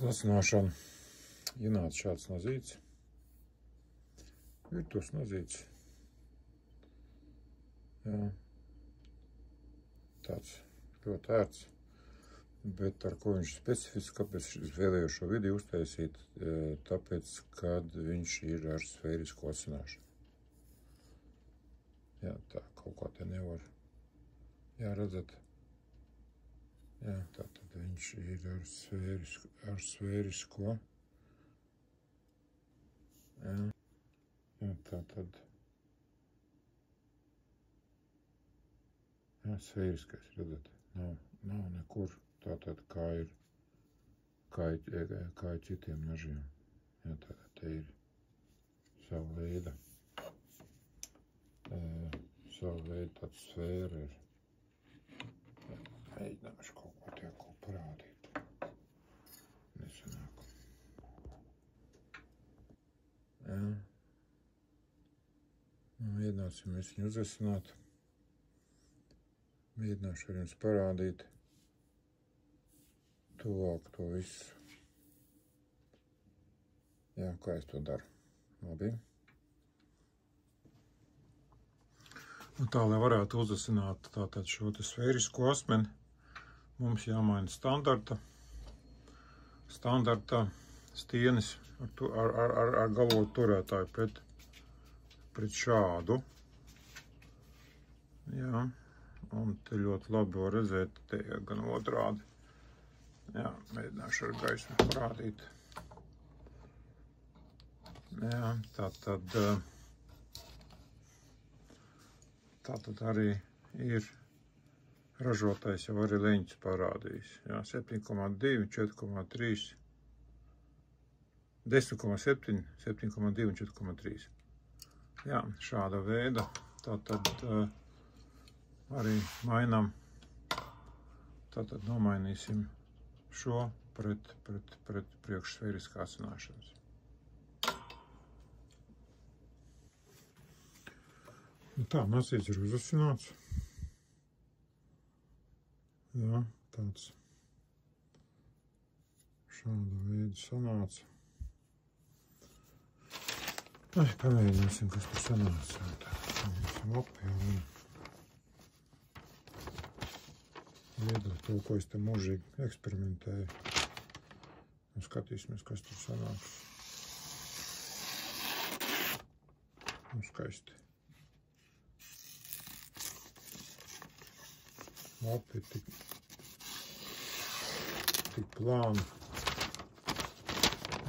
Lasināšana. Ienāca šāds nozīts. Virtuves nozīts. Jā. Tāds ļoti ērts. Bet ar ko viņš specifisks, kāpēc es vēlēju šo video uztaisīt, tāpēc, kad viņš ir ar sfērisku lasināšanu. Jā, tā kaut kā te nevar. Jā, redzat. Jā, tātad viņš ir ar sfērisko. Jā, tātad. Jā, sfēriskais, redzat. Nav nekur. Tātad kā ir citiem nažiem. Jā, tātad te ir sava veida tāda sfēra ir. Mēģināšu kaut ko tieko parādīt. Nesanāk. Jā. Mēģināsim mēs viņu uzasināt. Mēģināšu ar jums parādīt. Tuvāk to visu. Jā, kā es to daru. Labi. Un tā, lai varētu uzasināt tātad šo te sfērisko asmeni, mums jāmaina standarta stienis ar galotu turētāju pret šādu. Jā, un te ļoti labi var redzēt, te gan otrādi. Jā, mēģināšu ar gaismu parādīt. Jā, tātad arī ir ražotājs jau arī leņķis parādījis. Jā, 7,2, 4,3, 10,7, 7,2 un 4,3. Jā, šāda veida. Tātad arī mainām. Tātad nomainīsim šo pret priekšsfēriskā asināšanas. Tā, nasīts ir uzasināts. Jā, tāds šāda veida sanāca. Pamēģināsim, kas tur sanāca. Pamēģināsim apjām. Viedot to, ko es te mūžīgi eksperimentēju. Un skatīsimies, kas tur sanāks. Un skaisti. Lapi ir tik plāni.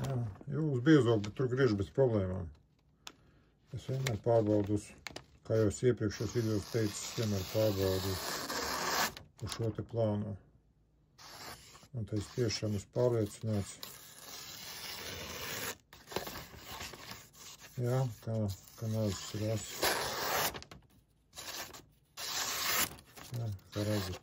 Jā, jūs biezāk, bet tur griež bez problēmām. Es vienmēr pārbaudu, kā jau es iepriekšos videos teicu, vienmēr pārbaudu uz šo te plānu. Un te es tiešām esmu pārliecināts. Jā, ka nazis ir asis. Jā, kā redzat.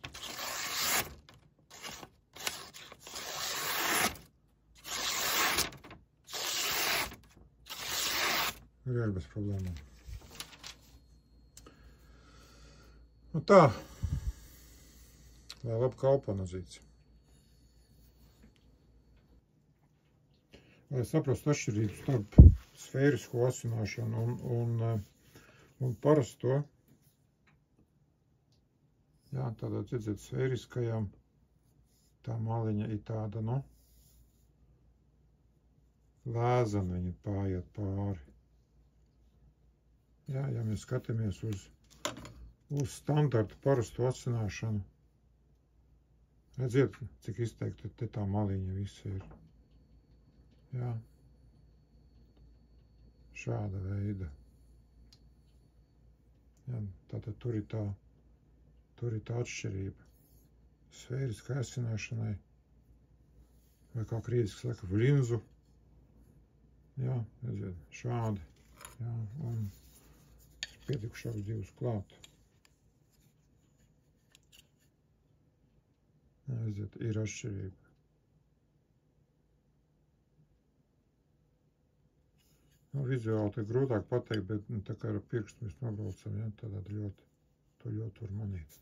Griež bez problēmām. Nu tā. Lai labi kalpo nazīts. Lai saprastu atšķirību starp sfērisko asināšanu un parasto. Jā, tādā, redziet, sfēriskajām tā maliņa ir tāda, nu, lēzana viņa pāriet pāri. Jā, ja mēs skatāmies uz standarta parasto asināšanu, redziet, cik izteikti te tā maliņa visa ir. Jā. Šāda veida. Jā, tātad tur ir tā atšķirība. Sfēriskai asināšanai, vai kā krītiski saka, v linzu. Jā, redziet, šādi. Jā, un pietikušāks divus klāt. Redziet, ir atšķirība. Nu, vizuāli te grūtāk pateikt, bet tā kā ar pirkstu mēs nobraucam, ja, tad ļoti var manīt.